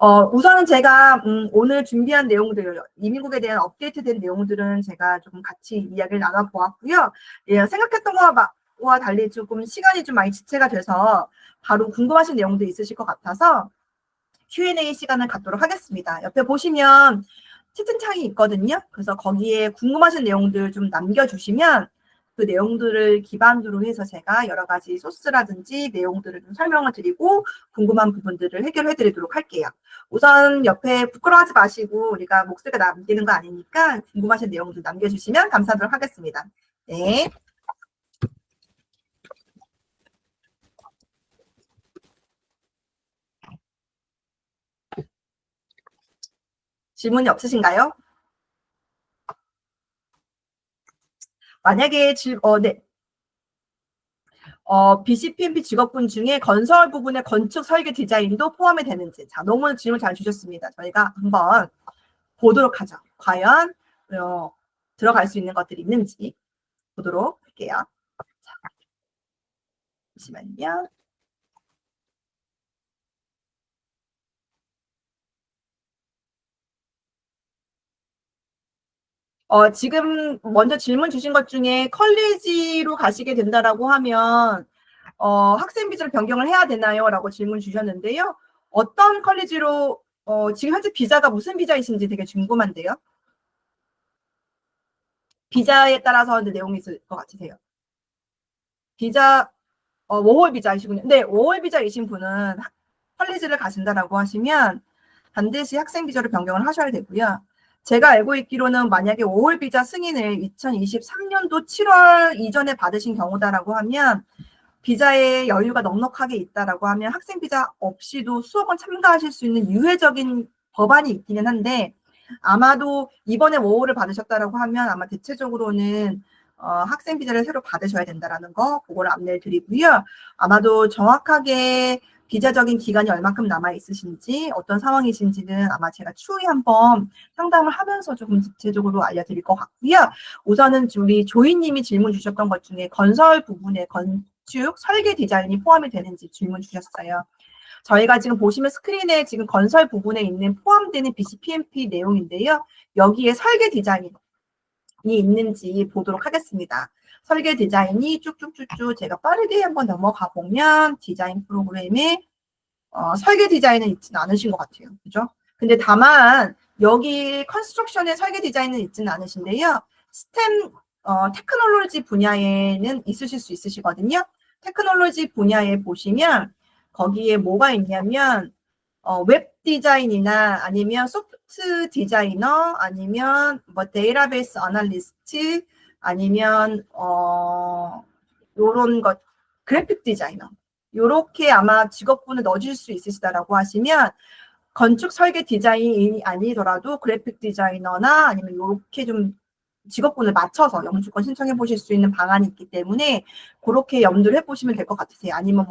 우선은 제가 오늘 준비한 내용들, 이민국에 대한 업데이트된 내용들은 제가 조금 같이 이야기를 나눠보았고요. 예, 생각했던 거와 달리 조금 시간이 좀 많이 지체가 돼서 바로 궁금하신 내용도 있으실 것 같아서 Q&A 시간을 갖도록 하겠습니다. 옆에 보시면 채팅창이 있거든요. 그래서 거기에 궁금하신 내용들 좀 남겨주시면 그 내용들을 기반으로 해서 제가 여러 가지 소스라든지 내용들을 좀 설명을 드리고 궁금한 부분들을 해결해 드리도록 할게요. 우선 옆에 부끄러워하지 마시고 우리가 목소리가 남기는 거 아니니까 궁금하신 내용들 남겨주시면 감사하도록 하겠습니다. 네. 질문이 없으신가요? 만약에 네. BCPMP 직업군 중에 건설 부분의 건축 설계 디자인도 포함이 되는지. 자, 너무 질문 잘 주셨습니다. 저희가 한번 보도록 하죠. 과연 들어갈 수 있는 것들이 있는지 보도록 할게요. 자, 잠시만요. 지금 먼저 질문 주신 것 중에 컬리지로 가시게 된다라고 하면 학생 비자를 변경을 해야 되나요? 라고 질문 주셨는데요. 어떤 컬리지로 지금 현재 비자가 무슨 비자이신지 되게 궁금한데요. 비자에 따라서 내용이 있을 것 같으세요. 비자 워홀 비자이시군요. 네, 워홀 비자이신 분은 컬리지를 가신다라고 하시면 반드시 학생 비자로 변경을 하셔야 되고요. 제가 알고 있기로는 만약에 5월 비자 승인을 2023년도 7월 이전에 받으신 경우다라고 하면 비자에 여유가 넉넉하게 있다라고 하면 학생 비자 없이도 수업을 참가하실 수 있는 유예적인 법안이 있기는 한데 아마도 이번에 5월을 받으셨다라고 하면 아마 대체적으로는 학생 비자를 새로 받으셔야 된다라는 거 그거를 안내를 드리고요. 아마도 정확하게 비자적인 기간이 얼마큼 남아 있으신지 어떤 상황이신지는 아마 제가 추후에 한번 상담을 하면서 조금 구체적으로 알려드릴 것 같고요. 우선은 우리 조이님이 질문 주셨던 것 중에 건설 부분에 건축 설계 디자인이 포함이 되는지 질문 주셨어요. 저희가 지금 보시면 스크린에 지금 건설 부분에 있는 포함되는 BCPMP 내용인데요. 여기에 설계 디자인이 있는지 보도록 하겠습니다. 설계 디자인이 쭉쭉쭉쭉 제가 빠르게 한번 넘어가 보면 디자인 프로그램에 설계 디자인은 있지는 않으신 것 같아요. 그죠? 근데 다만 여기 컨스트럭션의 설계 디자인은 있지는 않으신데요. 스템 테크놀로지 분야에는 있으실 수 있으시거든요. 테크놀로지 분야에 보시면 거기에 뭐가 있냐면 웹 디자인이나 아니면 소프트 디자이너 아니면 뭐 데이터베이스 어널리스트 아니면 요런 것 그래픽 디자이너 요렇게 아마 직업군을 넣어줄 수 있으시다라고 하시면 건축 설계 디자인이 아니더라도 그래픽 디자이너나 아니면 요렇게 좀 직업군을 맞춰서 영주권 신청해 보실 수 있는 방안이 있기 때문에 그렇게 염두를 해보시면 될 것 같으세요. 아니면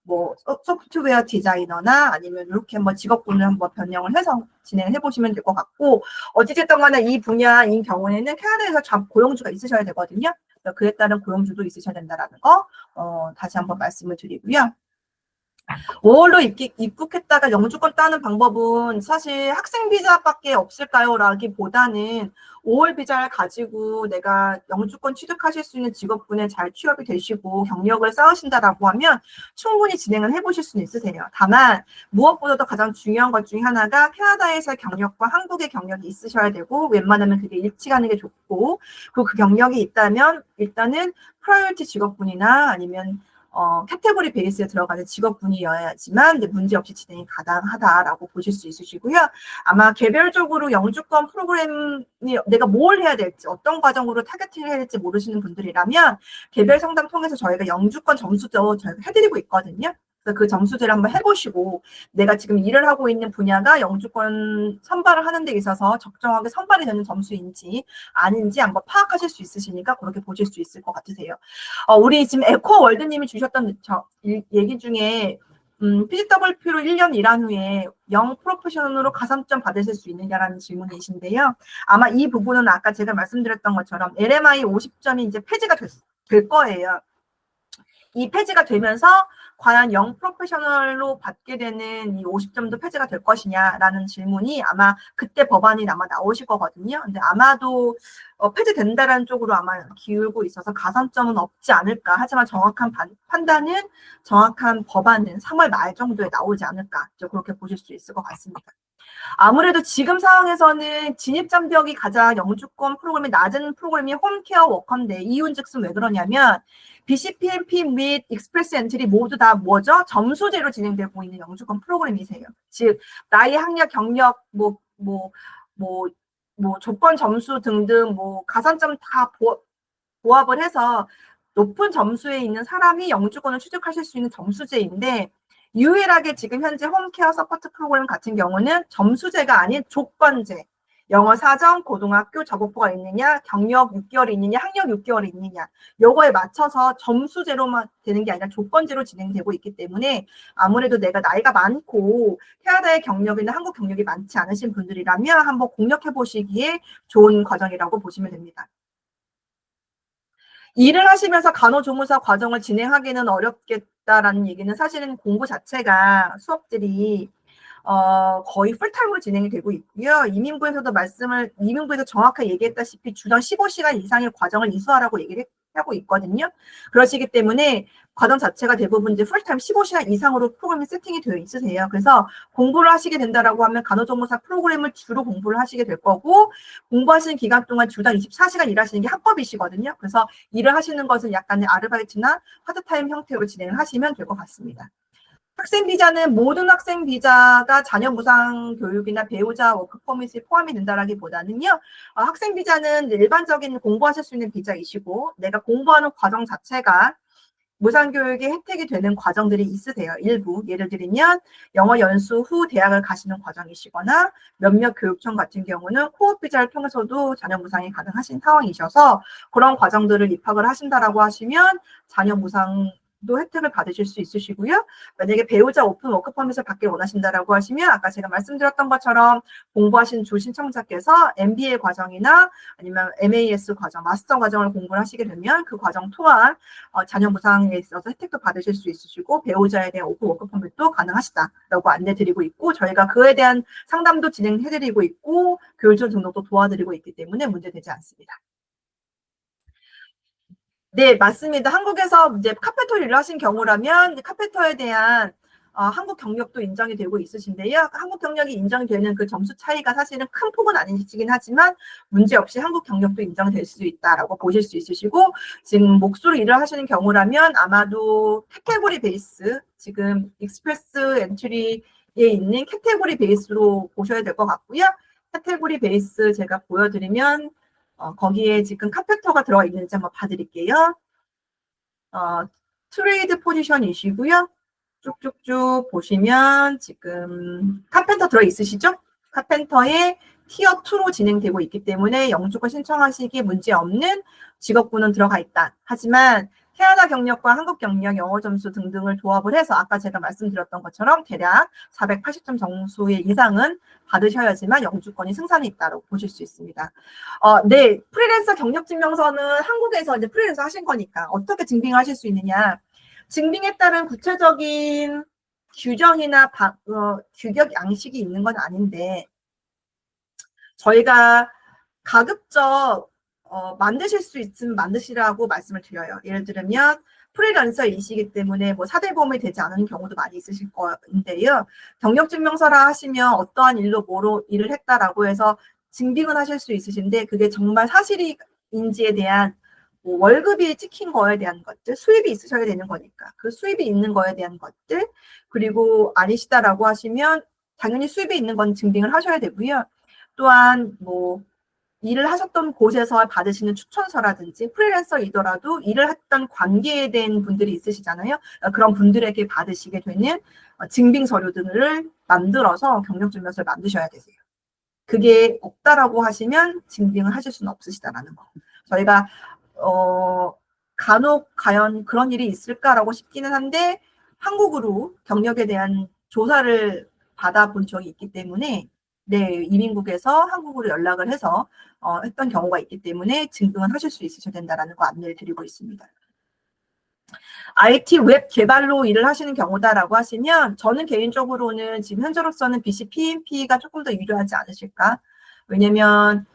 뭐 소프트웨어 디자이너나 아니면 이렇게 한번 직업군을 한번 변형을 해서 진행을 해보시면 될 것 같고 어찌됐든 간에 이 분야인 경우에는 캐나다에서 고용주가 있으셔야 되거든요. 그에 따른 고용주도 있으셔야 된다라는 거 다시 한번 말씀을 드리고요. 5월로 입국했다가 영주권 따는 방법은 사실 학생 비자밖에 없을까요? 라기보다는 5월 비자를 가지고 내가 영주권 취득하실 수 있는 직업군에 잘 취업이 되시고 경력을 쌓으신다라고 하면 충분히 진행을 해보실 수는 있으세요. 다만 무엇보다도 가장 중요한 것 중에 하나가 캐나다에서의 경력과 한국의 경력이 있으셔야 되고 웬만하면 그게 일치하는 게 좋고 그리고 그 경력이 있다면 일단은 프라이어티 직업군이나 아니면 카테고리 베이스에 들어가는 직업군이어야지만 문제없이 진행이 가능하다라고 보실 수 있으시고요. 아마 개별적으로 영주권 프로그램이 내가 뭘 해야 될지 어떤 과정으로 타겟팅을 해야 될지 모르시는 분들이라면 개별 상담 통해서 저희가 영주권 점수도 저희가 해드리고 있거든요. 그래서 그 점수들을 한번 해보시고 내가 지금 일을 하고 있는 분야가 영주권 선발을 하는 데 있어서 적정하게 선발이 되는 점수인지 아닌지 한번 파악하실 수 있으시니까 그렇게 보실 수 있을 것 같으세요. 우리 지금 에코월드님이 주셨던 얘기 중에 PGWP로 1년 일한 후에 영 프로페셔널로 가산점 받으실 수 있느냐라는 질문이신데요. 아마 이 부분은 아까 제가 말씀드렸던 것처럼 LMI 50점이 이제 폐지가 될 거예요. 이 폐지가 되면서 과연 영 프로페셔널로 받게 되는 이 50점도 폐지가 될 것이냐라는 질문이 아마 그때 법안이 아마 나오실 거거든요. 근데 아마도 폐지된다라는 쪽으로 아마 기울고 있어서 가산점은 없지 않을까. 하지만 정확한 판단은, 정확한 법안은 3월 말 정도에 나오지 않을까. 그렇게 보실 수 있을 것 같습니다. 아무래도 지금 상황에서는 진입장벽이 가장 영주권 프로그램이 낮은 프로그램이 홈케어 워커인데, 이유는즉슨 왜 그러냐면 BCPMP 및 익스프레스 엔트리 모두 다 뭐죠? 점수제로 진행되고 있는 영주권 프로그램이세요. 즉 나이, 학력, 경력, 조건 점수 등등 가산점 다 보합을 해서 높은 점수에 있는 사람이 영주권을 취득하실 수 있는 점수제인데, 유일하게 지금 현재 홈케어 서포트 프로그램 같은 경우는 점수제가 아닌 조건제, 영어 4점, 고등학교 저보포가 있느냐, 경력 6개월이 있느냐, 학력 6개월이 있느냐, 요거에 맞춰서 점수제로만 되는 게 아니라 조건제로 진행되고 있기 때문에 아무래도 내가 나이가 많고 캐나다의 경력이나 한국 경력이 많지 않으신 분들이라면 한번 공략해 보시기에 좋은 과정이라고 보시면 됩니다. 일을 하시면서 간호조무사 과정을 진행하기는 어렵겠다라는 얘기는 사실은 공부 자체가 수업들이 거의 풀타임으로 진행이 되고 있고요. 이민부에서 정확하게 얘기했다시피 주당 15시간 이상의 과정을 이수하라고 얘기를 하고 있거든요. 그러시기 때문에 과정 자체가 대부분 이제 풀타임 15시간 이상으로 프로그램이 세팅이 되어 있으세요. 그래서 공부를 하시게 된다라고 하면 간호조무사 프로그램을 주로 공부를 하시게 될 거고, 공부하시는 기간 동안 주당 24시간 일하시는 게 합법이시거든요. 그래서 일을 하시는 것은 약간의 아르바이트나 파트타임 형태로 진행을 하시면 될 것 같습니다. 학생 비자는 모든 학생 비자가 자녀 무상 교육이나 배우자 워크 퍼밋이 포함이 된다라기보다는요, 학생 비자는 일반적인 공부하실 수 있는 비자이시고, 내가 공부하는 과정 자체가 무상교육의 혜택이 되는 과정들이 있으세요. 일부 예를 들면 영어 연수 후 대학을 가시는 과정이시거나 몇몇 교육청 같은 경우는 코업 비자를 통해서도 자녀 무상이 가능하신 상황이셔서 그런 과정들을 입학을 하신다라고 하시면 자녀 무상 도 혜택을 받으실 수 있으시고요. 만약에 배우자 오픈 워크 퍼밋을 받길 원하신다라고 하시면 아까 제가 말씀드렸던 것처럼 공부하신 주 신청자께서 MBA 과정이나 아니면 MAS 과정, 마스터 과정을 공부를 하시게 되면 그 과정 또한 자녀 무상에 있어서 혜택도 받으실 수 있으시고 배우자에 대한 오픈 워크 퍼밋도 가능하시다라고 안내드리고 있고, 저희가 그에 대한 상담도 진행해드리고 있고 교육청 등록도 도와드리고 있기 때문에 문제되지 않습니다. 네, 맞습니다. 한국에서 이제 카페터 일을 하신 경우라면 카페터에 대한 한국 경력도 인정이 되고 있으신데요. 한국 경력이 인정되는 그 점수 차이가 사실은 큰 폭은 아니시긴 하지만 문제없이 한국 경력도 인정될 수 있다라고 보실 수 있으시고, 지금 몫으로 일을 하시는 경우라면 아마도 카테고리 베이스, 지금 익스프레스 엔트리에 있는 카테고리 베이스로 보셔야 될 것 같고요. 카테고리 베이스 제가 보여드리면 거기에 지금 카페터가 들어가 있는지 한번 봐드릴게요. 트레이드 포지션이시고요. 쭉쭉쭉 보시면 지금 카펜터 들어있으시죠? 카펜터에 티어 2로 진행되고 있기 때문에 영주권 신청하시기에 문제없는 직업군은 들어가 있다. 하지만 캐나다 경력과 한국 경력, 영어 점수 등등을 도합을 해서 아까 제가 말씀드렸던 것처럼 대략 480점 점수의 이상은 받으셔야지만 영주권이 승산이 있다고 보실 수 있습니다. 네, 프리랜서 경력증명서는 한국에서 이제 프리랜서 하신 거니까 어떻게 증빙하실 수 있느냐. 증빙에 따른 구체적인 규정이나 규격 양식이 있는 건 아닌데, 저희가 가급적 만드실 수 있으면 만드시라고 말씀을 드려요. 예를 들면 프리랜서이시기 때문에 사대보험이 되지 않은 경우도 많이 있으실 거인데요. 경력증명서라 하시면 어떠한 일로 뭐로 일을 했다라고 해서 증빙은 하실 수 있으신데, 그게 정말 사실인지에 대한 월급이 찍힌 거에 대한 것들, 수입이 있으셔야 되는 거니까 그 수입이 있는 거에 대한 것들, 그리고 아니시다라고 하시면 당연히 수입이 있는 건 증빙을 하셔야 되고요. 또한 일을 하셨던 곳에서 받으시는 추천서라든지 프리랜서이더라도 일을 했던 관계에 대한 분들이 있으시잖아요. 그런 분들에게 받으시게 되는 증빙 서류 등을 만들어서 경력증명서를 만드셔야 되세요. 그게 없다라고 하시면 증빙을 하실 수는 없으시다라는 거. 저희가 간혹 과연 그런 일이 있을까라고 싶기는 한데 한국으로 경력에 대한 조사를 받아본 적이 있기 때문에, 네, 이민국에서 한국으로 연락을 해서 했던 경우가 있기 때문에 증빙을 하실 수 있으셔야 된다라는 거 안내를 드리고 있습니다. IT 웹 개발로 일을 하시는 경우다라고 하시면 저는 개인적으로는 지금 현재로서는 BCPMP가 조금 더 유리하지 않으실까? 왜냐면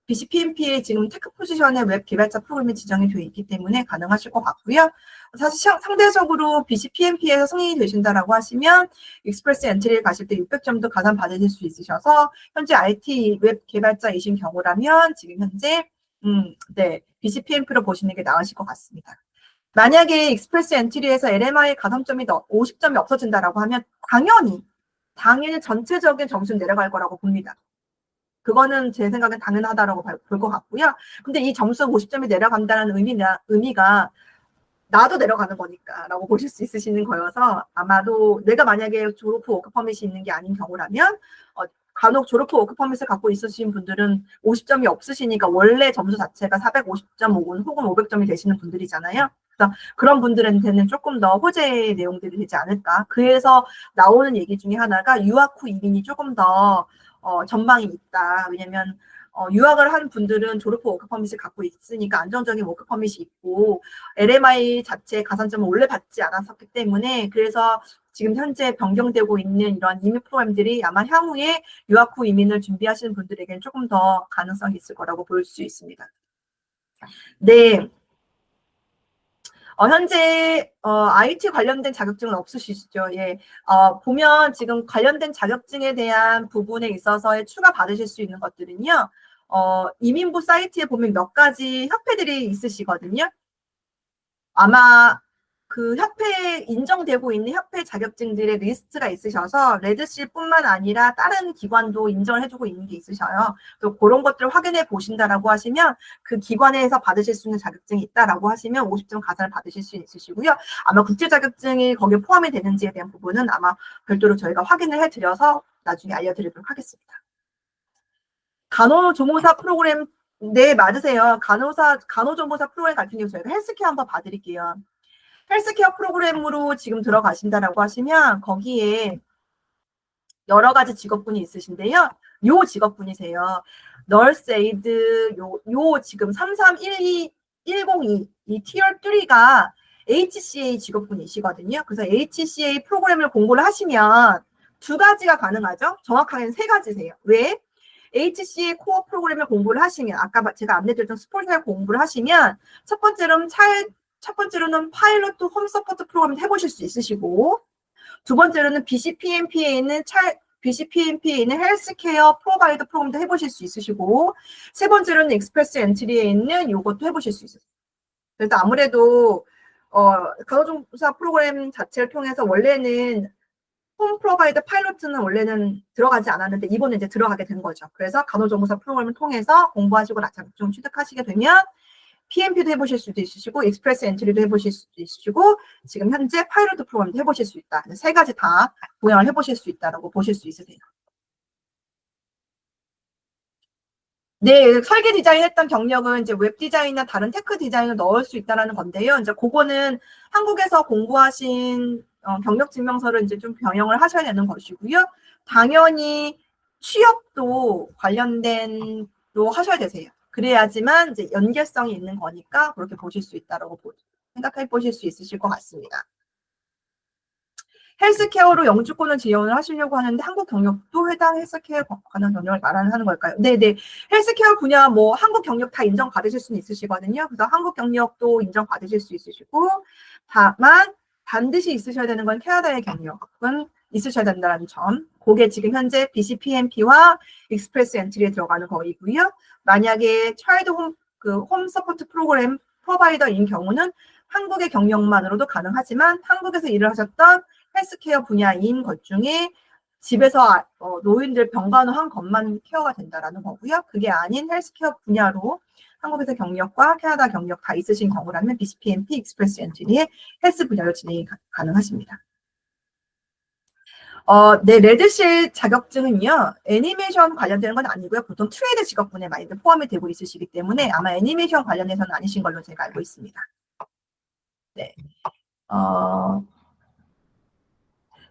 BCPMP에 지금 테크 포지션에 웹 개발자 프로그램이 지정이 되어 있기 때문에 가능하실 것 같고요. 사실 상대적으로 BCPMP에서 승인이 되신다라고 하시면 익스프레스 엔트리를 가실 때 600점도 가산 받으실 수 있으셔서 현재 IT 웹 개발자이신 경우라면 지금 현재 네, BCPMP로 보시는 게 나으실 것 같습니다. 만약에 익스프레스 엔트리에서 LMI 가산점이 50점이 없어진다라고 하면 당연히 전체적인 점수는 내려갈 거라고 봅니다. 그거는 제 생각엔 당연하다라고 볼 것 같고요. 근데 이 점수 50점이 내려간다는 의미가 나도 내려가는 거니까라고 보실 수 있으시는 거여서 아마도 내가 만약에 졸업 후 워크 퍼밋이 있는 게 아닌 경우라면 간혹 졸업 후 워크 퍼밋을 갖고 있으신 분들은 50점이 없으시니까 원래 점수 자체가 450점 혹은 500점이 되시는 분들이잖아요. 그래서 그런 분들한테는 조금 더 호재의 내용들이 되지 않을까. 그래서 나오는 얘기 중에 하나가 유학 후 이민이 조금 더 전망이 있다. 왜냐면 유학을 한 분들은 졸업 후 워크 퍼밋을 갖고 있으니까 안정적인 워크 퍼밋이 있고 LMI 자체 가산점을 원래 받지 않았었기 때문에 그래서 지금 현재 변경되고 있는 이런 이민 프로그램들이 아마 향후에 유학 후 이민을 준비하시는 분들에게는 조금 더 가능성이 있을 거라고 볼 수 있습니다. 네. 현재 IT 관련된 자격증은 없으시죠? 예. 보면 지금 관련된 자격증에 대한 부분에 있어서의 추가 받으실 수 있는 것들은요. 이민부 사이트에 보면 몇 가지 협회들이 있으시거든요. 아마 그 협회에 인정되고 있는 협회 자격증들의 리스트가 있으셔서 레드실뿐만 아니라 다른 기관도 인정을 해주고 있는 게 있으셔요. 또 그런 것들을 확인해 보신다라고 하시면 그 기관에서 받으실 수 있는 자격증이 있다라고 하시면 50점 가산을 받으실 수 있으시고요. 아마 국제 자격증이 거기에 포함이 되는지에 대한 부분은 아마 별도로 저희가 확인을 해드려서 나중에 알려드리도록 하겠습니다. 간호조무사 프로그램 네 맞으세요. 간호조무사 프로그램 같은 경우 저희가 헬스케어 한번 봐드릴게요. 헬스케어 프로그램으로 지금 들어가신다라고 하시면 거기에 여러 가지 직업군이 있으신데요. 요 직업군이세요. 널스 에이드 요 지금 3312102 이 티어 3가 HCA 직업군이시거든요. 그래서 HCA 프로그램을 공부를 하시면 두 가지가 가능하죠. 정확하게는 세 가지세요. 왜? HCA 코어 프로그램을 공부를 하시면 아까 제가 안내드렸던 스포츠웨어 공부를 하시면 첫 번째로는 파일럿 또 홈 서포트 프로그램 해보실 수 있으시고 두 번째로는 BCPMP에 있는 헬스케어 프로바이더 프로그램도 해보실 수 있으시고 세 번째로는 익스프레스 엔트리에 있는 요것도 해보실 수 있어요. 그래서 아무래도 간호조무사 프로그램 자체를 통해서 원래는 홈 프로바이더 파일럿은 원래는 들어가지 않았는데 이번에 이제 들어가게 된 거죠. 그래서 간호조무사 프로그램을 통해서 공부하시고 자격증 취득하시게 되면 PMP도 해보실 수도 있으시고 익스프레스 엔트리도 해보실 수도 있으시고 지금 현재 파일럿 프로그램도 해보실 수 있다. 세 가지 다 동향을 해보실 수 있다라고 보실 수 있으세요. 네, 설계 디자인 했던 경력은 이제 웹 디자인이나 다른 테크 디자인을 넣을 수 있다는 건데요. 이제 그거는 한국에서 공부하신 경력 증명서를 이제 좀 병행을 하셔야 되는 것이고요. 당연히 취업도 관련된 로 하셔야 되세요. 그래야지만 이제 연계성이 있는 거니까 그렇게 보실 수 있다라고 생각해 보실 수 있으실 것 같습니다. 헬스케어로 영주권을 지원을 하시려고 하는데 한국 경력도 해당 헬스케어 관한 경력을 말하는 걸까요? 네네. 헬스케어 분야 뭐 한국 경력 다 인정받으실 수는 있으시거든요. 그래서 한국 경력도 인정받으실 수 있으시고 다만 반드시 있으셔야 되는 건 캐나다의 경력은 있으셔야 된다는 점. 그게 지금 현재 BCPMP와 익스프레스 엔트리에 들어가는 거이고요. 만약에 차일드 홈 서포트 프로그램 프로바이더인 경우는 한국의 경력만으로도 가능하지만 한국에서 일을 하셨던 헬스케어 분야인 것 중에 집에서 노인들 병간호한 것만 케어가 된다라는 거고요. 그게 아닌 헬스케어 분야로 한국에서 경력과 캐나다 경력 다 있으신 경우라면 BCPMP 익스프레스 엔트리의 헬스 분야로 진행이 가능하십니다. 네, 레드실 자격증은요, 애니메이션 관련되는 건 아니고요. 보통 트레이드 직업군에 많이 포함이 되고 있으시기 때문에 아마 애니메이션 관련해서는 아니신 걸로 제가 알고 있습니다. 네.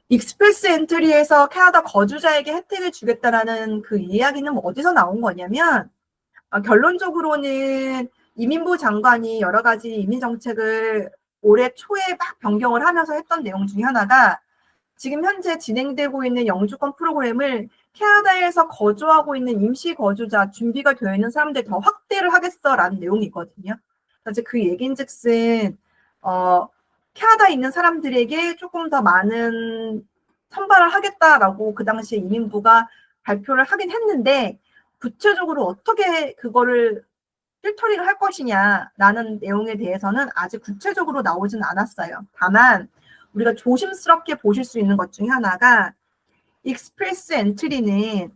익스프레스 엔트리에서 캐나다 거주자에게 혜택을 주겠다라는 그 이야기는 뭐 어디서 나온 거냐면 결론적으로는 이민부 장관이 여러 가지 이민 정책을 올해 초에 막 변경을 하면서 했던 내용 중에 하나가 지금 현재 진행되고 있는 영주권 프로그램을 캐나다에서 거주하고 있는 임시 거주자, 준비가 되어 있는 사람들 더 확대를 하겠어라는 내용이 있거든요. 그래서 그 얘긴즉슨 캐나다에 있는 사람들에게 조금 더 많은 선발을 하겠다라고 그 당시에 이민부가 발표를 하긴 했는데 구체적으로 어떻게 그거를 필터링을 할 것이냐라는 내용에 대해서는 아직 구체적으로 나오진 않았어요. 다만 우리가 조심스럽게 보실 수 있는 것 중에 하나가 익스프레스 엔트리는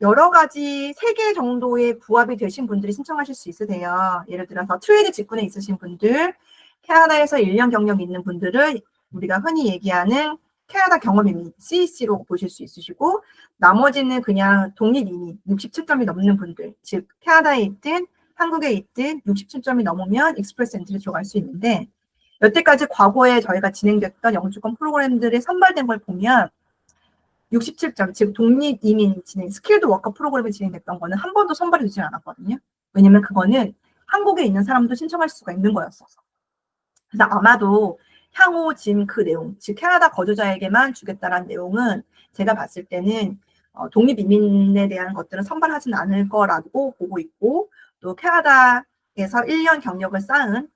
여러 가지 3개 정도의 부합이 되신 분들이 신청하실 수 있으세요. 예를 들어서 트레이드 직군에 있으신 분들, 캐나다에서 1년 경력이 있는 분들을 우리가 흔히 얘기하는 캐나다 경험 이민, CEC로 보실 수 있으시고 나머지는 그냥 독립 이민, 67점이 넘는 분들, 즉 캐나다에 있든 한국에 있든 67점이 넘으면 익스프레스 엔트리 들어갈 수 있는데 여태까지 과거에 저희가 진행됐던 영주권 프로그램들이 선발된 걸 보면 67점, 즉 독립 이민 진행, 스킬드 워커 프로그램이 진행됐던 거는 한 번도 선발이 되지 않았거든요. 왜냐면 그거는 한국에 있는 사람도 신청할 수가 있는 거였어서. 그래서 아마도 향후 지금 그 내용, 즉 캐나다 거주자에게만 주겠다라는 내용은 제가 봤을 때는 독립 이민에 대한 것들은 선발하지는 않을 거라고 보고 있고 또 캐나다에서 1년 경력을 쌓은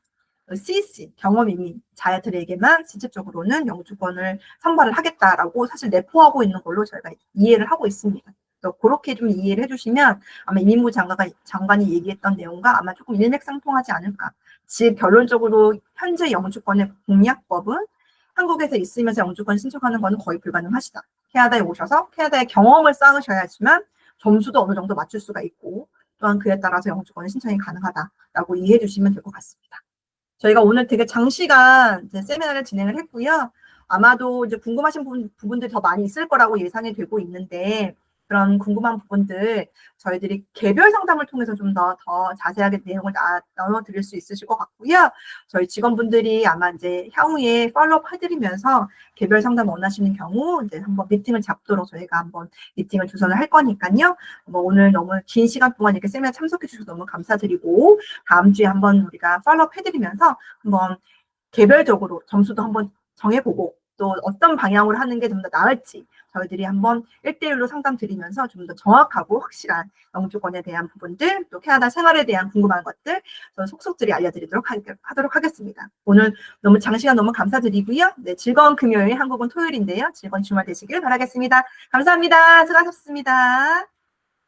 CC, 경험 이민 자들에게만 직접적으로는 영주권을 선발을 하겠다라고 사실 내포하고 있는 걸로 저희가 이해를 하고 있습니다. 그렇게 좀 이해를 해주시면 아마 이민부 장관이 얘기했던 내용과 아마 조금 일맥상통하지 않을까. 즉 결론적으로 현재 영주권의 공약법은 한국에서 있으면서 영주권 신청하는 것은 거의 불가능하시다. 캐나다에 오셔서 캐나다의 경험을 쌓으셔야지만 점수도 어느 정도 맞출 수가 있고 또한 그에 따라서 영주권의 신청이 가능하다라고 이해해 주시면 될 것 같습니다. 저희가 오늘 되게 장시간 이제 세미나를 진행을 했고요. 아마도 이제 궁금하신 부분들이 더 많이 있을 거라고 예상이 되고 있는데 그런 궁금한 부분들 저희들이 개별 상담을 통해서 좀 더 자세하게 내용을 나눠드릴 수 있으실 것 같고요. 저희 직원분들이 아마 이제 향후에 팔로우업 해드리면서 개별 상담 원하시는 경우 이제 한번 미팅을 잡도록 저희가 한번 미팅을 주선을 할 거니까요. 뭐 오늘 너무 긴 시간 동안 이렇게 세미나 참석해 주셔서 너무 감사드리고 다음 주에 한번 우리가 팔로우업 해드리면서 한번 개별적으로 점수도 한번 정해보고 또 어떤 방향으로 하는 게 좀 더 나을지 저희들이 한번 1대1로 상담 드리면서 좀 더 정확하고 확실한 영주권에 대한 부분들 또 캐나다 생활에 대한 궁금한 것들 저는 속속들이 알려드리도록 하도록 하겠습니다. 오늘 너무 장시간 너무 감사드리고요. 네, 즐거운 금요일, 한국은 토요일인데요. 즐거운 주말 되시길 바라겠습니다. 감사합니다. 수고하셨습니다.